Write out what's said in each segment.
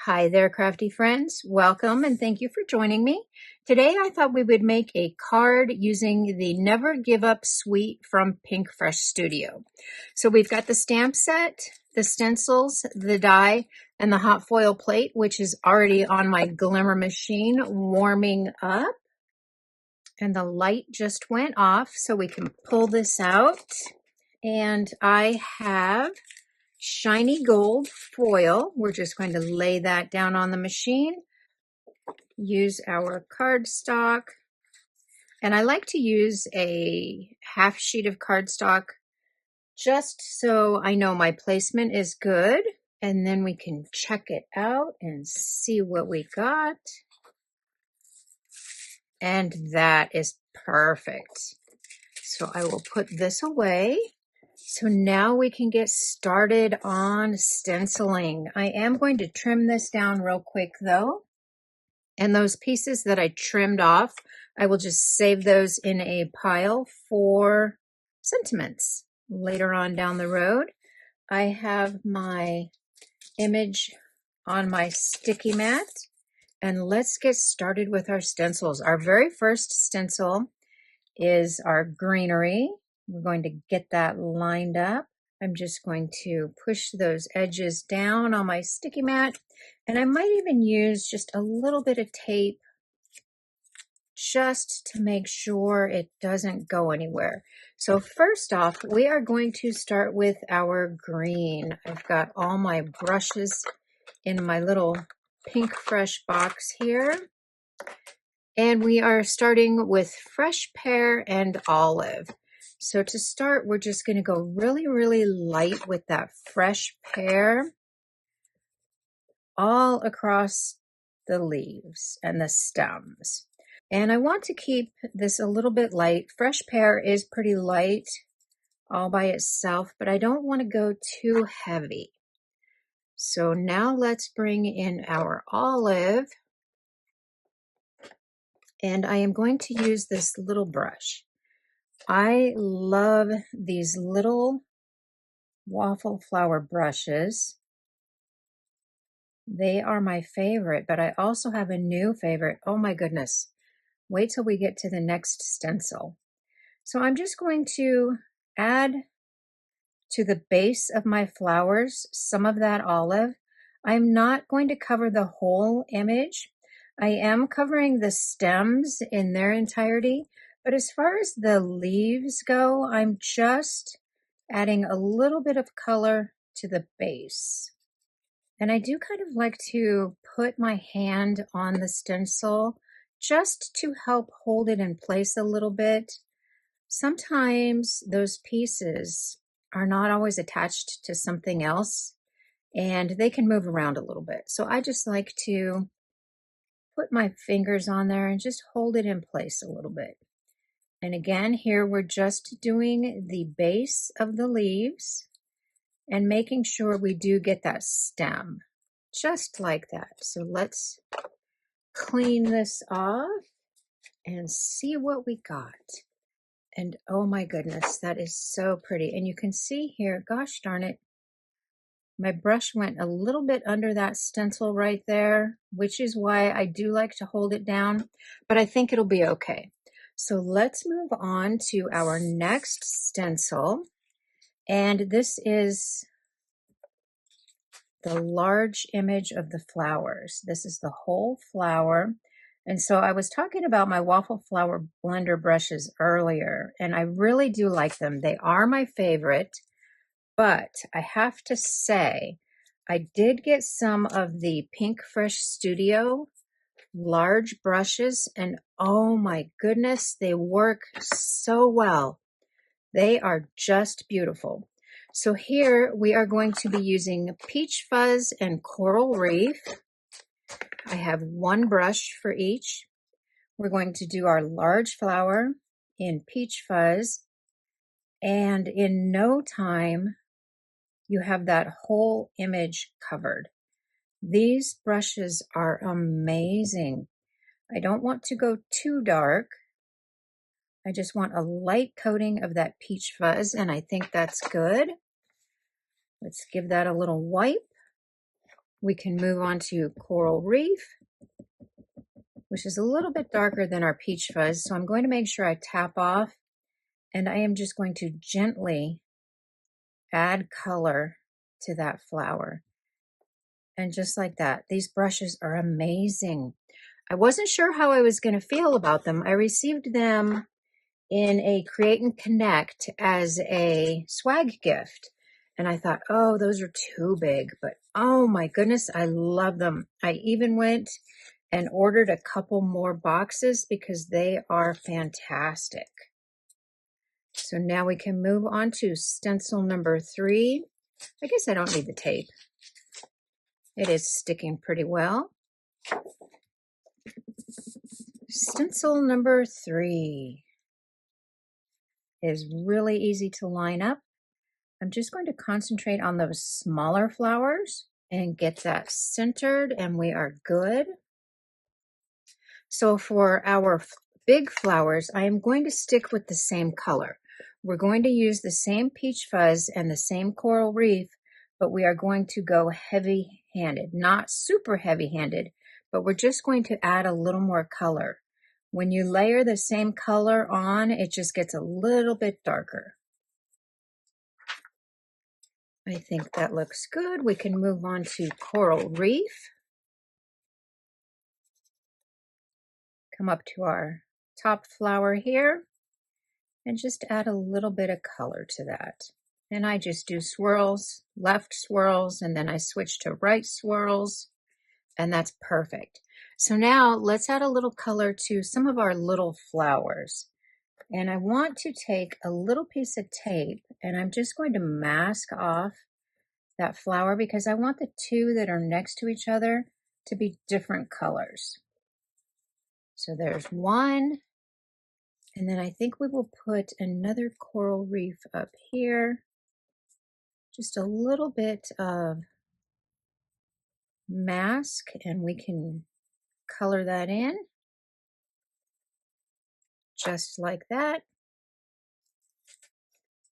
Hi there, crafty friends. Welcome and thank you for joining me. Today I thought we would make a card using the Never Give Up Suite from Pink Fresh Studio. So we've got the stamp set, the stencils, the die, and the hot foil plate, which is already on my Glimmer machine warming up. And the light just went off, so we can pull this out. And I have shiny gold foil. We're just going to lay that down on the machine. Use our cardstock. And I like to use a half sheet of cardstock just so I know my placement is good. And then we can check it out and see what we got. And that is perfect. So I will put this away. So now we can get started on stenciling. I am going to trim this down real quick though. And those pieces that I trimmed off, I will just save those in a pile for sentiments later on down the road. I have my image on my sticky mat. And let's get started with our stencils. Our very first stencil is our greenery. We're going to get that lined up. I'm just going to push those edges down on my sticky mat, and I might even use just a little bit of tape just to make sure it doesn't go anywhere. So first off, we are going to start with our green. I've got all my brushes in my little Pink Fresh box here. And we are starting with fresh pear and olive. So to start, we're just going to go really, really light with that fresh pear all across the leaves and the stems. And I want to keep this a little bit light. Fresh pear is pretty light all by itself, but I don't want to go too heavy. So now let's bring in our olive. And I am going to use this little brush. I love these little waffle flower brushes. They are my favorite, but I also have a new favorite. Oh my goodness. Wait till we get to the next stencil. So I'm just going to add to the base of my flowers some of that olive. I'm not going to cover the whole image. I am covering the stems in their entirety, but as far as the leaves go, I'm just adding a little bit of color to the base. And I do kind of like to put my hand on the stencil just to help hold it in place a little bit. Sometimes those pieces are not always attached to something else and they can move around a little bit. So I just like to put my fingers on there and just hold it in place a little bit. And again, here we're just doing the base of the leaves and making sure we do get that stem, just like that. So let's clean this off and see what we got. And oh my goodness, that is so pretty. And you can see here, gosh darn it, my brush went a little bit under that stencil right there, which is why I do like to hold it down, but I think it'll be okay. So let's move on to our next stencil. And this is the large image of the flowers. This is the whole flower. And so I was talking about my waffle flower blender brushes earlier, and I really do like them. They are my favorite. But I have to say, I did get some of the Pink Fresh Studio large brushes, and oh my goodness, they work so well. They are just beautiful. So here we are going to be using Peach Fuzz and Coral Reef. I have one brush for each. We're going to do our large flower in Peach Fuzz, and in no time, you have that whole image covered. These brushes are amazing. I don't want to go too dark. I just want a light coating of that peach fuzz, and I think that's good. Let's give that a little wipe. We can move on to Coral Reef, which is a little bit darker than our Peach Fuzz. So I'm going to make sure I tap off, and I am just going to gently add color to that flower. And just like that, these brushes are amazing. I wasn't sure how I was going to feel about them. I received them in a Create and Connect as a swag gift. And I thought, oh, those are too big. But oh my goodness, I love them. I even went and ordered a couple more boxes because they are fantastic. So now we can move on to stencil number 3. I guess I don't need the tape. It is sticking pretty well. Stencil number 3 is really easy to line up. I'm just going to concentrate on those smaller flowers and get that centered, and we are good. So for our big flowers, I am going to stick with the same color. We're going to use the same Peach Fuzz and the same Coral Reef, but we are going to go heavy-handed, not super heavy-handed, but we're just going to add a little more color. When you layer the same color on, it just gets a little bit darker. I think that looks good. We can move on to Coral Reef. Come up to our top flower here and just add a little bit of color to that. And I just do swirls, left swirls, and then I switch to right swirls, and that's perfect. So now let's add a little color to some of our little flowers. And I want to take a little piece of tape, and I'm just going to mask off that flower because I want the two that are next to each other to be different colors. So there's one, and then I think we will put another Coral Reef up here. Just a little bit of mask, and we can color that in just like that.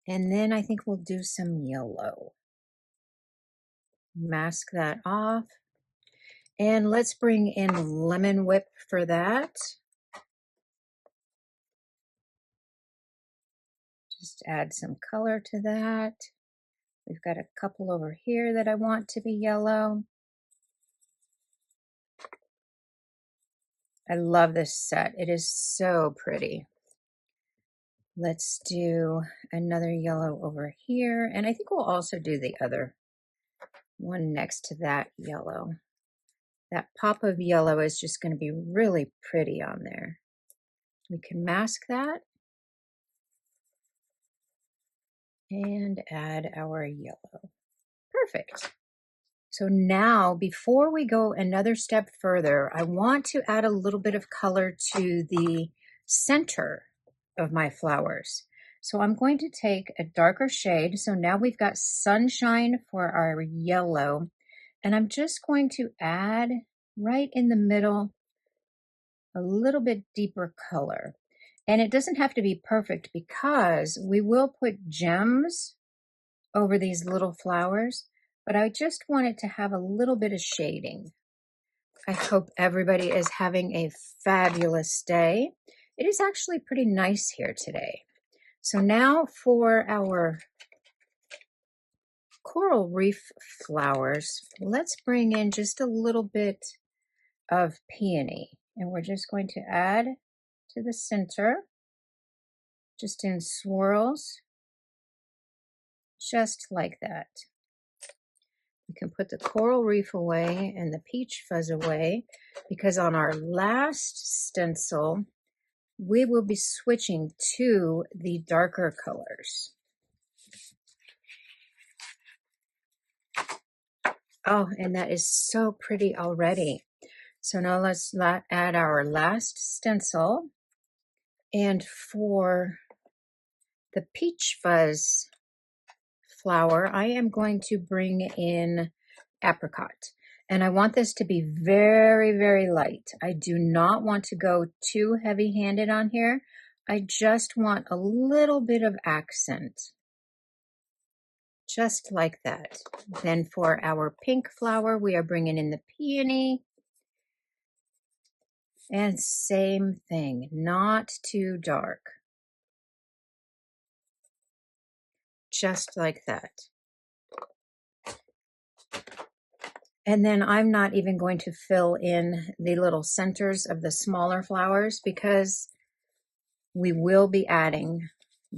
And then I think we'll do some yellow. Mask that off. And let's bring in Lemon Whip for that. Just add some color to that. We've got a couple over here that I want to be yellow. I love this set. It is so pretty. Let's do another yellow over here. And I think we'll also do the other one next to that yellow. That pop of yellow is just going to be really pretty on there. We can mask that and add our yellow. Perfect. So now, before we go another step further, I want to add a little bit of color to the center of my flowers. So I'm going to take a darker shade. So now we've got Sunshine for our yellow, and I'm just going to add right in the middle a little bit deeper color. And it doesn't have to be perfect because we will put gems over these little flowers, but I just want it to have a little bit of shading. I hope everybody is having a fabulous day. It is actually pretty nice here today. So now for our Coral Reef flowers, let's bring in just a little bit of peony, and we're just going to add to the center, just in swirls, just like that. We can put the Coral Reef away and the Peach Fuzz away because on our last stencil, we will be switching to the darker colors. Oh, and that is so pretty already. So now let's add our last stencil. And for the Peach Fuzz flower, I am going to bring in apricot. And I want this to be very, very light. I do not want to go too heavy-handed on here. I just want a little bit of accent. just like that. Then for our pink flower, we are bringing in the peony. And same thing, not too dark. Just like that. And then I'm not even going to fill in the little centers of the smaller flowers because we will be adding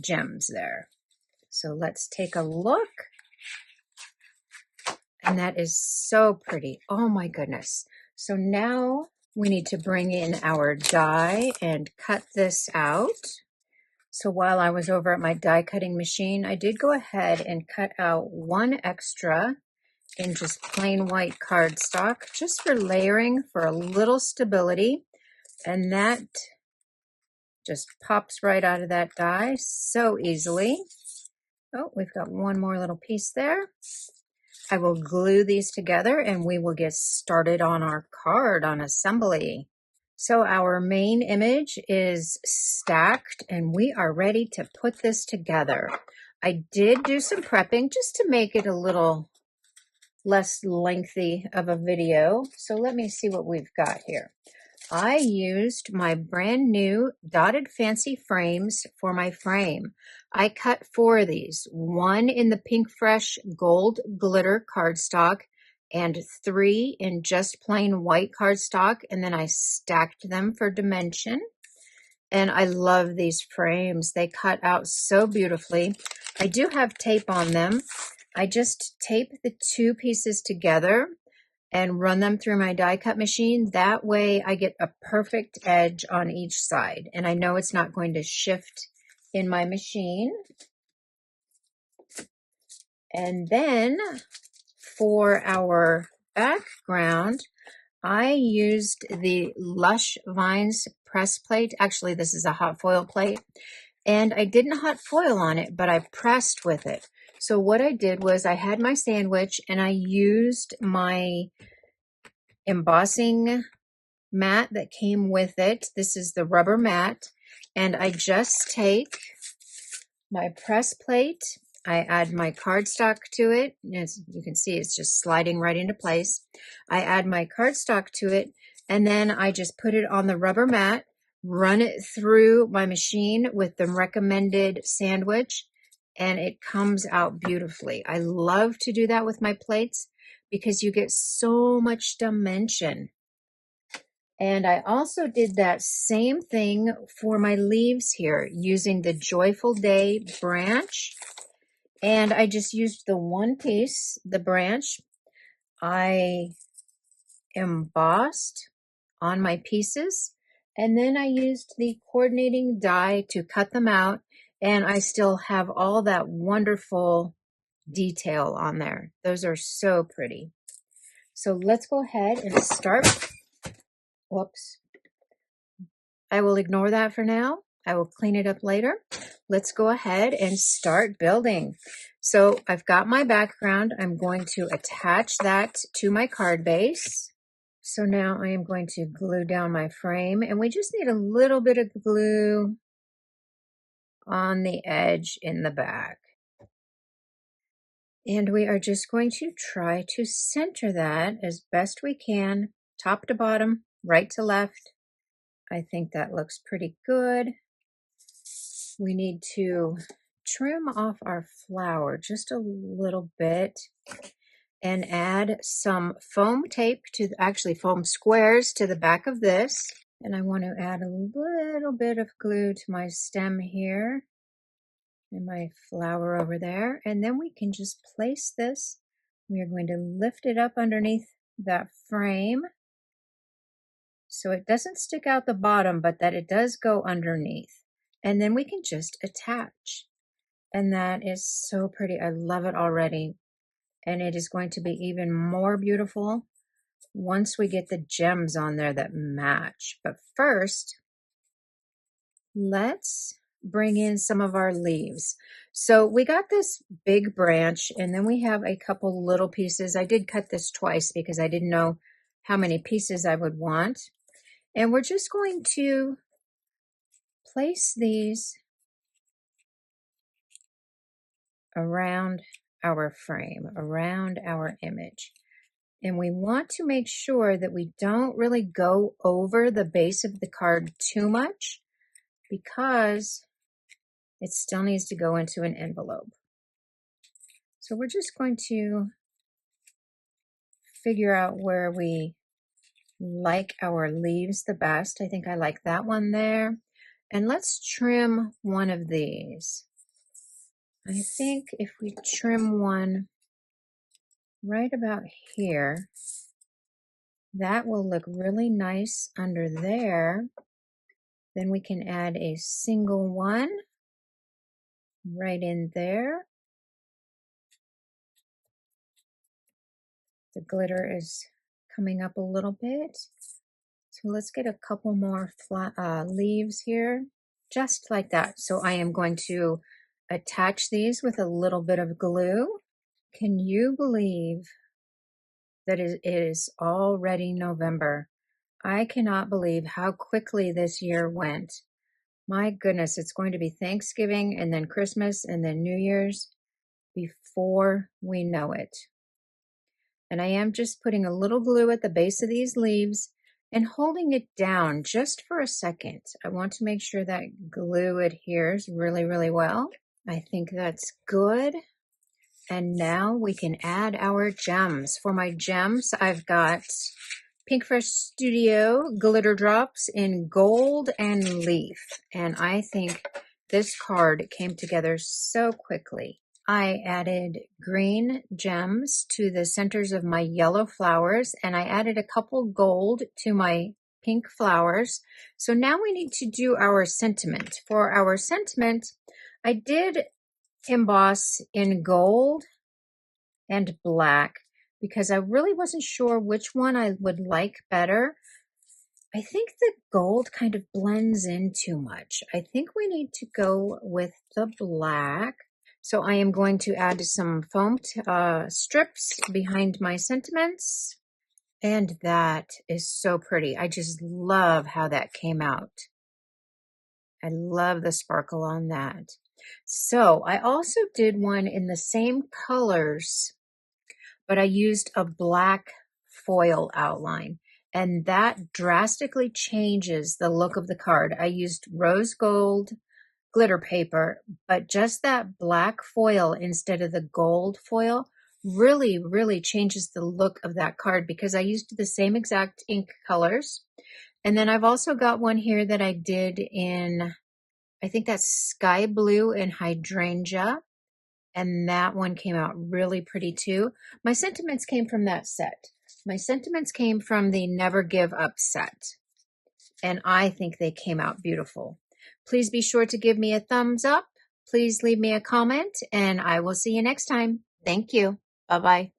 gems there. So let's take a look. And that is so pretty. Oh my goodness. So now we need to bring in our die and cut this out. So while I was over at my die cutting machine, I did go ahead and cut out one extra in just plain white cardstock, just for layering, for a little stability. And that just pops right out of that die so easily. Oh, we've got one more little piece there. I will glue these together and we will get started on our card on assembly. So our main image is stacked and we are ready to put this together. I did do some prepping just to make it a little less lengthy of a video. So let me see what we've got here. I used my brand new dotted fancy frames for my frame. I cut 4 of these, 1 in the Pink Fresh gold glitter cardstock and 3 in just plain white cardstock, and then I stacked them for dimension. And I love these frames. They cut out so beautifully. I do have tape on them. I just tape the 2 pieces together and run them through my die cut machine. That way I get a perfect edge on each side. And I know it's not going to shift in my machine. And then for our background, I used the Lush Vines press plate. Actually, this is a hot foil plate. And I didn't hot foil on it, but I pressed with it. So what I did was I had my sandwich and I used my embossing mat that came with it. This is the rubber mat. And I just take my press plate. I add my cardstock to it. As you can see, it's just sliding right into place. I add my cardstock to it, and then I just put it on the rubber mat, run it through my machine with the recommended sandwich, and it comes out beautifully. I love to do that with my plates because you get so much dimension. And I also did that same thing for my leaves here using the Joyful Day branch. And I just used the one piece, the branch. I embossed on my pieces. And then I used the coordinating die to cut them out. And I still have all that wonderful detail on there. Those are so pretty. So let's go ahead and start. Whoops. I will ignore that for now. I will clean it up later. Let's go ahead and start building. So I've got my background. I'm going to attach that to my card base. So now I am going to glue down my frame, and we just need a little bit of glue on the edge in the back. And we are just going to try to center that as best we can, top to bottom, right to left. I think that looks pretty good. We need to trim off our flower just a little bit and add some foam tape to, actually foam squares to the back of this. And I want to add a little bit of glue to my stem here and my flower over there. And then we can just place this. We are going to lift it up underneath that frame so it doesn't stick out the bottom, but that it does go underneath. And then we can just attach. And that is so pretty. I love it already. And it is going to be even more beautiful once we get the gems on there that match. But first, let's bring in some of our leaves. So we got this big branch, and then we have a couple little pieces. I did cut this twice because I didn't know how many pieces I would want. And we're just going to place these around our frame, around our image. And we want to make sure that we don't really go over the base of the card too much because it still needs to go into an envelope. So we're just going to figure out where we like our leaves the best. I think I like that one there. And let's trim one of these. I think if we trim one right about here, that will look really nice under there. Then we can add a single one right in there. The glitter is coming up a little bit. So let's get a couple more leaves here, just like that. So I am going to attach these with a little bit of glue. Can you believe that it is already November? I cannot believe how quickly this year went. My goodness, it's going to be Thanksgiving and then Christmas and then New Year's before we know it. And I am just putting a little glue at the base of these leaves and holding it down just for a second. I want to make sure that glue adheres really, really well. I think that's good. And now we can add our gems. For my gems, I've got Pink Fresh Studio glitter drops in gold and leaf. And I think this card came together so quickly. I added green gems to the centers of my yellow flowers, and I added a couple gold to my pink flowers. So now we need to do our sentiment. For our sentiment, I did emboss in gold and black because I really wasn't sure which one I would like better. I think the gold kind of blends in too much. I think we need to go with the black. So I am going to add some foam strips behind my sentiments. And that is so pretty. I just love how that came out. I love the sparkle on that. So I also did one in the same colors, but I used a black foil outline. And that drastically changes the look of the card. I used rose gold glitter paper, but just that black foil instead of the gold foil really, really changes the look of that card because I used the same exact ink colors. And then I've also got one here that I did in, I think that's sky blue and hydrangea. And that one came out really pretty too. My sentiments came from that set. My sentiments came from the Never Give Up set. And I think they came out beautiful. Please be sure to give me a thumbs up. Please leave me a comment, and I will see you next time. Thank you. Bye-bye.